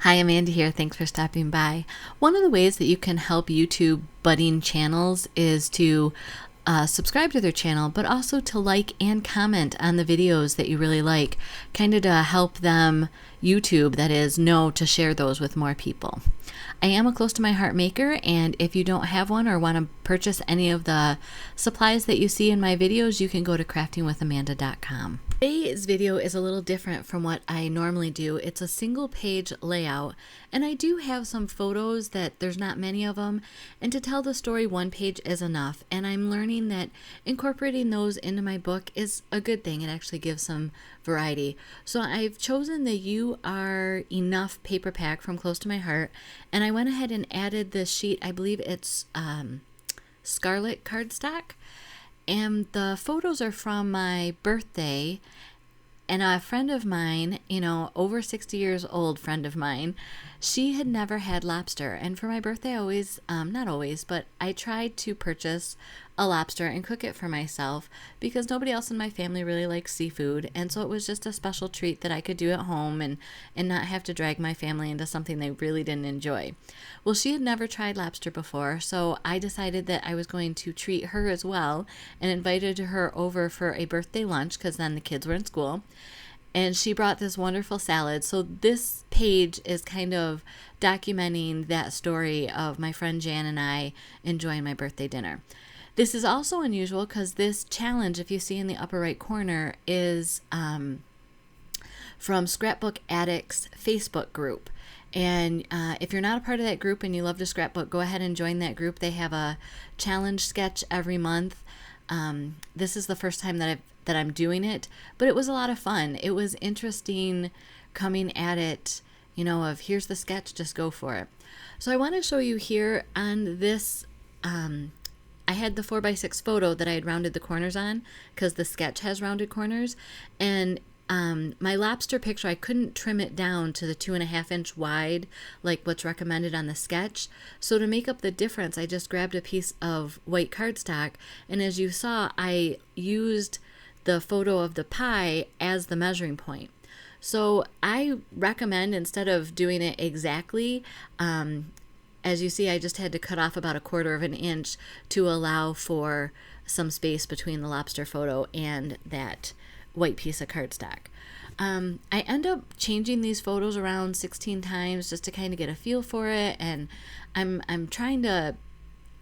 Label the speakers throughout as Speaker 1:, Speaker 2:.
Speaker 1: Hi, Amanda here. Thanks for stopping by. One of the ways that you can help YouTube budding channels is to subscribe to their channel, but also to like and comment on the videos that you really like, kind of to help them, YouTube that is, know to share those with more people. I am a close to my heart maker, and if you don't have one or want to purchase any of the supplies that you see in my videos, you can go to craftingwithamanda.com. Today's video is a little different from what I normally do. It's a single page layout, and I do have some photos that there's not many of them, and to tell the story, one page is enough, and I'm learning that incorporating those into my book is a good thing. It actually gives some variety. So I've chosen the You Are Enough paper pack from Close to My Heart, and I went ahead and added this sheet. I believe it's Scarlet Cardstock. And the photos are from my birthday, and a friend of mine, over 60 years old friend of mine, she had never had lobster. And for my birthday, I always, not always, but I tried to purchase a lobster and cook it for myself because nobody else in my family really likes seafood. And so it was just a special treat that I could do at home and not have to drag my family into something they really didn't enjoy. Well, she had never tried lobster before, so I decided that I was going to treat her as well and invited her over for a birthday lunch because then the kids were in school. And she brought this wonderful salad. So this page is kind of documenting that story of my friend Jan and I enjoying my birthday dinner. This is also unusual because this challenge, if you see in the upper right corner, is from Scrapbook Addicts Facebook group. And if you're not a part of that group and you love to scrapbook, go ahead and join that group. They have a challenge sketch every month. This is the first time that I'm doing it, but it was a lot of fun. It was interesting coming at it, of here's the sketch, just go for it. So I want to show you here on this, I had the 4x6 photo that I had rounded the corners on because the sketch has rounded corners, and my lobster picture, I couldn't trim it down to the 2.5 inch wide like what's recommended on the sketch. So to make up the difference, I just grabbed a piece of white cardstock, and as you saw, I used the photo of the pie as the measuring point. So I recommend, instead of doing it exactly, as you see, I just had to cut off about 1/4 inch to allow for some space between the lobster photo and that white piece of cardstock. I end up changing these photos around 16 times just to kind of get a feel for it, and I'm trying to,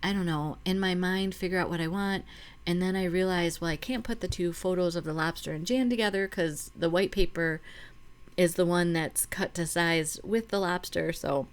Speaker 1: I don't know, in my mind figure out what I want, and then I realize, well, I can't put the two photos of the lobster and Jan together because the white paper is the one that's cut to size with the lobster, so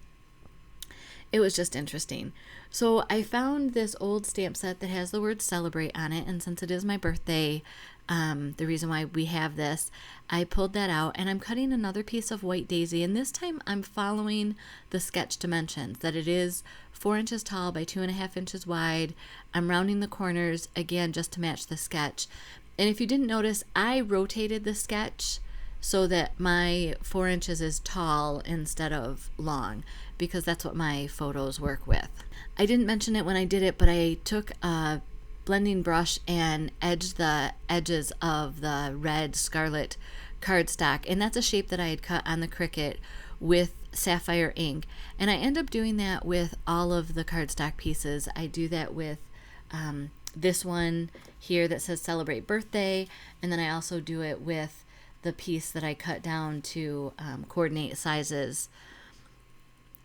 Speaker 1: it was just interesting. So I found this old stamp set that has the word celebrate on it, and since it is my birthday, the reason why we have this, I pulled that out, and I'm cutting another piece of white daisy, and this time I'm following the sketch dimensions, that it is 4 inches tall by 2.5 inches wide. I'm rounding the corners again just to match the sketch. And if you didn't notice, I rotated the sketch so that my 4 inches is tall instead of long, because that's what my photos work with. I didn't mention it when I did it, but I took a blending brush and edged the edges of the red scarlet cardstock, and that's a shape that I had cut on the Cricut with sapphire ink. And I end up doing that with all of the cardstock pieces. I do that with this one here that says celebrate birthday, and then I also do it with the piece that I cut down to coordinate sizes,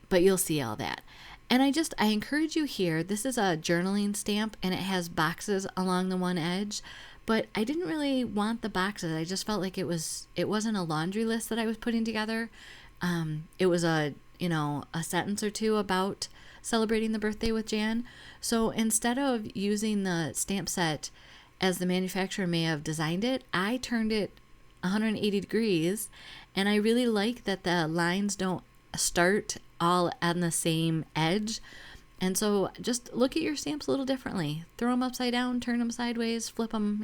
Speaker 1: but you'll see all that. And I encourage you here, this is a journaling stamp and it has boxes along the one edge, but I didn't really want the boxes. I just felt like it wasn't a laundry list that I was putting together. It was a sentence or two about celebrating the birthday with Jan. So instead of using the stamp set as the manufacturer may have designed it, I turned it 180 degrees, and I really like that the lines don't start all on the same edge. And so just look at your stamps a little differently. Throw them upside down, turn them sideways, flip them,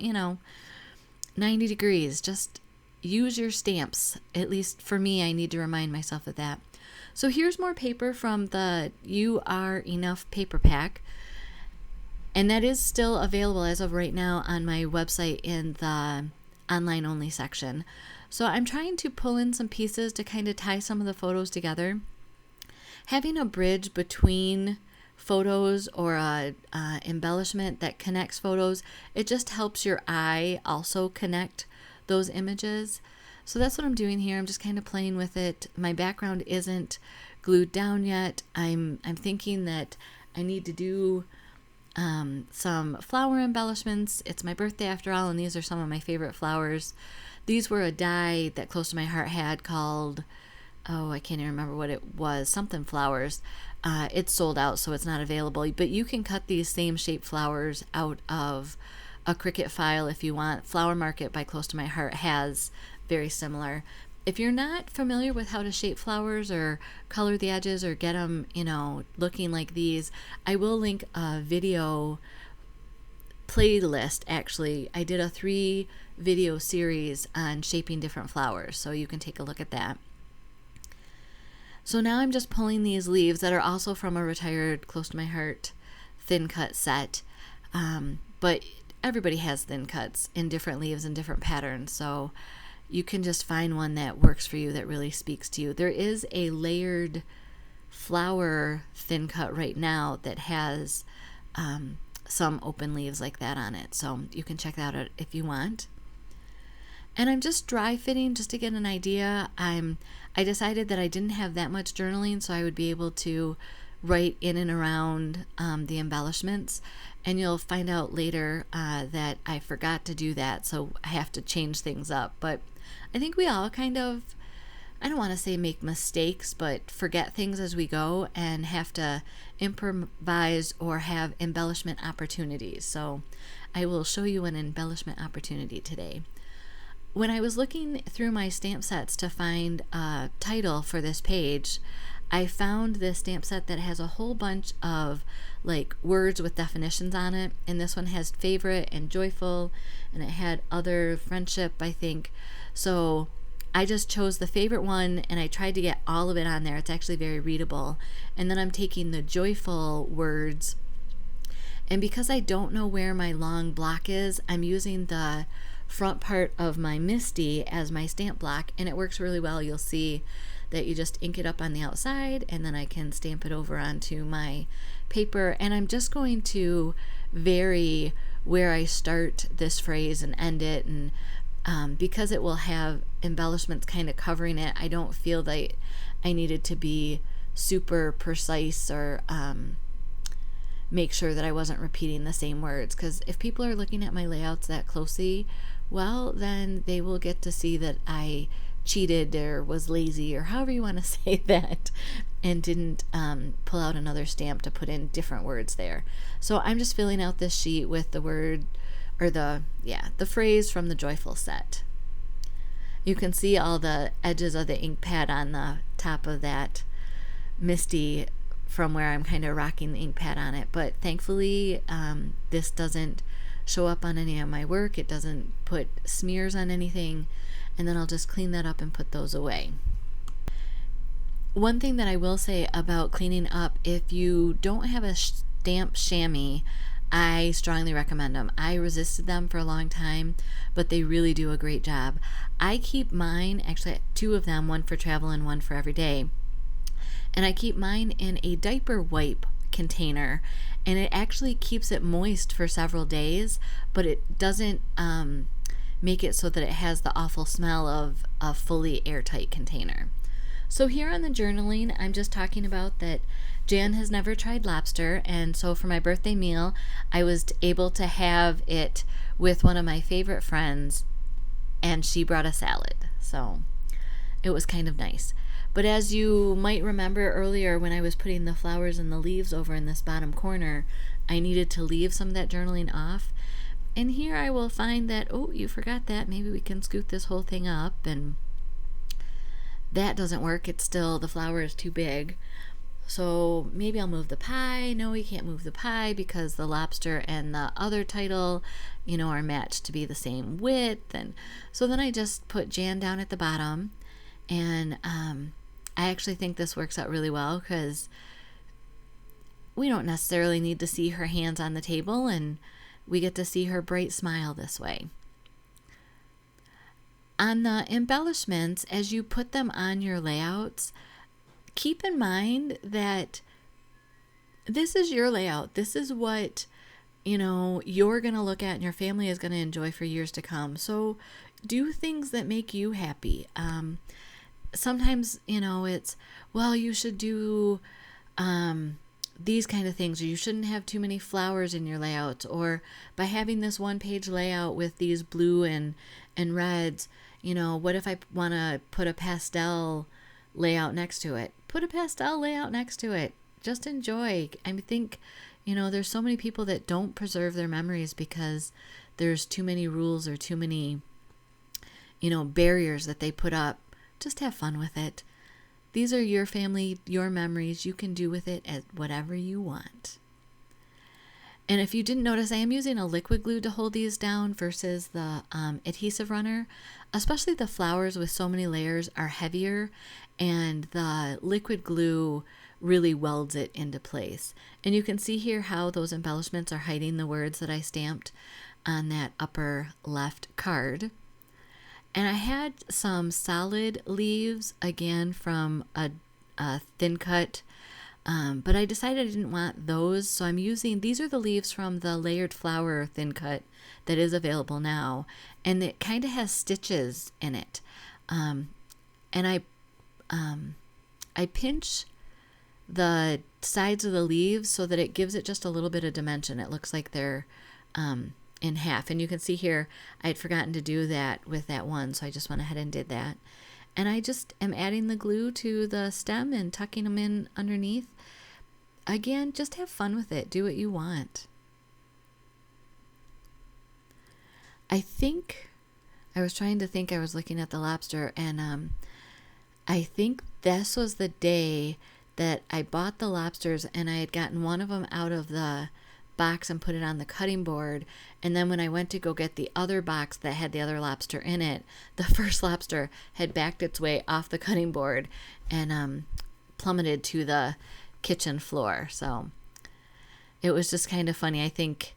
Speaker 1: 90 degrees. Just use your stamps. At least for me, I need to remind myself of that. So here's more paper from the You Are Enough paper pack. And that is still available as of right now on my website in the online only section. So I'm trying to pull in some pieces to kind of tie some of the photos together. Having a bridge between photos or a embellishment that connects photos, it just helps your eye also connect those images. So that's what I'm doing here. I'm just kind of playing with it. My background isn't glued down yet. I'm thinking that I need to do some flower embellishments. It's my birthday after all, and these are some of my favorite flowers. These were a die that Close to My Heart had called, oh, I can't even remember what it was, something flowers. It's sold out, so it's not available, but you can cut these same shaped flowers out of a Cricut file if you want. Flower Market by Close to My Heart has very similar. If you're not familiar with how to shape flowers or color the edges or get them, looking like these, I will link a video playlist. Actually, I did a 3 video series on shaping different flowers, so you can take a look at that. So now I'm just pulling these leaves that are also from a retired Close to My Heart thin cut set, but everybody has thin cuts in different leaves and different patterns, so you can just find one that works for you, that really speaks to you. There is a layered flower thin cut right now that has some open leaves like that on it, so you can check that out if you want. And I'm just dry fitting just to get an idea. I decided that I didn't have that much journaling, so I would be able to write in and around the embellishments, and you'll find out later that I forgot to do that, so I have to change things up. But I think we all kind of, I don't want to say make mistakes, but forget things as we go and have to improvise or have embellishment opportunities. So I will show you an embellishment opportunity today. When I was looking through my stamp sets to find a title for this page, I found this stamp set that has a whole bunch of like words with definitions on it, and this one has favorite and joyful, and it had other friendship, I think. So I just chose the favorite one and I tried to get all of it on there. It's actually very readable. And then I'm taking the joyful words, and because I don't know where my long block is, I'm using the front part of my Misty as my stamp block, and it works really well. You'll see that you just ink it up on the outside, and then I can stamp it over onto my paper. And I'm just going to vary where I start this phrase and end it, and because it will have embellishments kind of covering it, I don't feel that I needed to be super precise or make sure that I wasn't repeating the same words, because if people are looking at my layouts that closely, well, then they will get to see that I cheated or was lazy or however you want to say that, and didn't pull out another stamp to put in different words there. So I'm just filling out this sheet with the word, or the phrase from the joyful set. You can see all the edges of the ink pad on the top of that Misty from where I'm kind of rocking the ink pad on it, but thankfully this doesn't show up on any of my work. It doesn't put smears on anything, and then I'll just clean that up and put those away. One thing that I will say about cleaning up, if you don't have a stamp chamois, I strongly recommend them. I resisted them for a long time, but they really do a great job. I keep mine, actually 2 of them, one for travel and one for everyday, and I keep mine in a diaper wipe container, and it actually keeps it moist for several days, but it doesn't make it so that it has the awful smell of a fully airtight container. So here on the journaling, I'm just talking about that Jan has never tried lobster, and so for my birthday meal, I was able to have it with one of my favorite friends, and she brought a salad, so it was kind of nice. But as you might remember earlier, when I was putting the flowers and the leaves over in this bottom corner, I needed to leave some of that journaling off. And here I will find that, oh, you forgot that. Maybe we can scoot this whole thing up, and that doesn't work. It's still, the flower is too big. So maybe I'll move the pie. No, we can't move the pie because the lobster and the other title, are matched to be the same width. And so then I just put Jan down at the bottom, and I actually think this works out really well because we don't necessarily need to see her hands on the table, and we get to see her bright smile this way. On the embellishments, as you put them on your layouts, keep in mind that this is your layout. This is what, you're going to look at and your family is going to enjoy for years to come. So do things that make you happy. Sometimes, it's, well, you should do these kind of things, or you shouldn't have too many flowers in your layout, or by having this one page layout with these blue and reds, what if I want to put a pastel layout next to it? Put a pastel layout next to it. Just enjoy. I think, there's so many people that don't preserve their memories because there's too many rules or too many, barriers that they put up. Just have fun with it. These are your family, your memories. You can do with it as whatever you want. And if you didn't notice, I am using a liquid glue to hold these down versus the adhesive runner. Especially the flowers with so many layers are heavier, and the liquid glue really welds it into place. And you can see here how those embellishments are hiding the words that I stamped on that upper left card. And I had some solid leaves, again, from a thin cut, but I decided I didn't want those, so I'm using, these are the leaves from the layered flower thin cut that is available now, and it kind of has stitches in it. And I pinch the sides of the leaves so that it gives it just a little bit of dimension. It looks like they're in half, and you can see here I had forgotten to do that with that one, so I just went ahead and did that. And I just am adding the glue to the stem and tucking them in underneath. Again, just have fun with it. Do what you want. I was looking at the lobster, and I think this was the day that I bought the lobsters, and I had gotten one of them out of the box and put it on the cutting board, and then when I went to go get the other box that had the other lobster in it, the first lobster had backed its way off the cutting board and plummeted to the kitchen floor. So it was just kind of funny. I think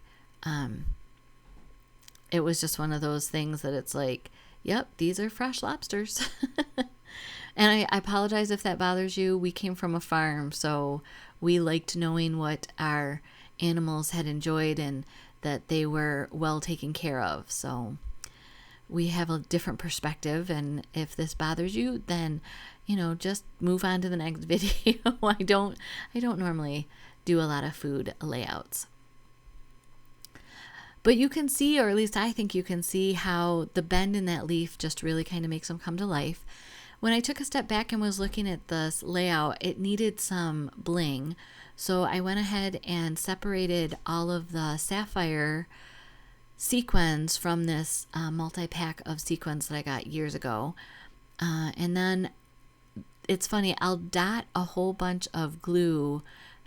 Speaker 1: it was just one of those things that it's like, yep, these are fresh lobsters. And I apologize if that bothers you. We came from a farm, so we liked knowing what our animals had enjoyed and that they were well taken care of. So we have a different perspective, and if this bothers you, then just move on to the next video. I don't normally do a lot of food layouts. But you can see, or at least I think you can see, how the bend in that leaf just really kind of makes them come to life. When I took a step back and was looking at this layout, it needed some bling. So I went ahead and separated all of the sapphire sequins from this multi-pack of sequins that I got years ago. And then it's funny, I'll dot a whole bunch of glue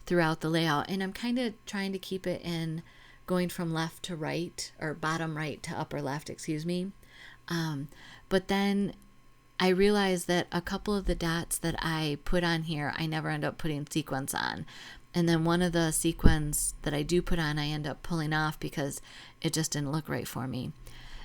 Speaker 1: throughout the layout, and I'm kind of trying to keep it in going from left to right, or bottom right to upper left, excuse me. But then I realized that a couple of the dots that I put on here, I never end up putting sequins on. And then one of the sequins that I do put on, I end up pulling off because it just didn't look right for me.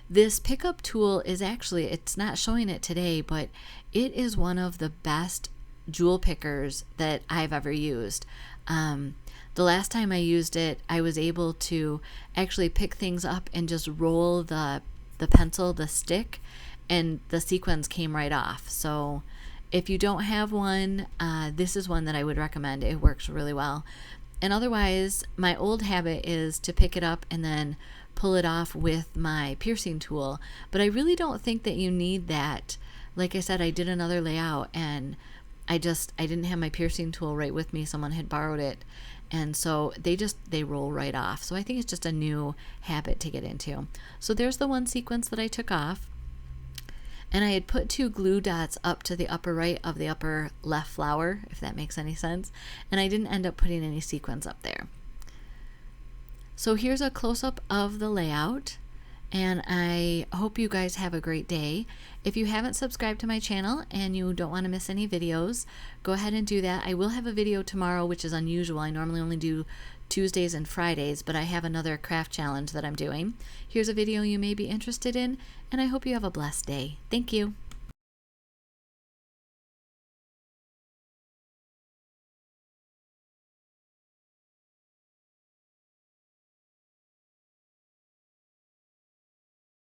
Speaker 1: This pickup tool is actually, it's not showing it today, but it is one of the best jewel pickers that I've ever used. The last time I used it, I was able to actually pick things up and just roll the pencil, the stick, and the sequins came right off. So if you don't have one, this is one that I would recommend. It works really well. And otherwise, my old habit is to pick it up and then pull it off with my piercing tool. But I really don't think that you need that. Like I said, I did another layout and I didn't have my piercing tool right with me. Someone had borrowed it. And so they roll right off. So I think it's just a new habit to get into. So there's the one sequence that I took off. And I had put 2 glue dots up to the upper right of the upper left flower, if that makes any sense. And I didn't end up putting any sequins up there. So here's a close-up of the layout. And I hope you guys have a great day. If you haven't subscribed to my channel and you don't want to miss any videos, go ahead and do that. I will have a video tomorrow, which is unusual. I normally only do Tuesdays and Fridays, but I have another craft challenge that I'm doing. Here's a video you may be interested in, and I hope you have a blessed day. Thank you.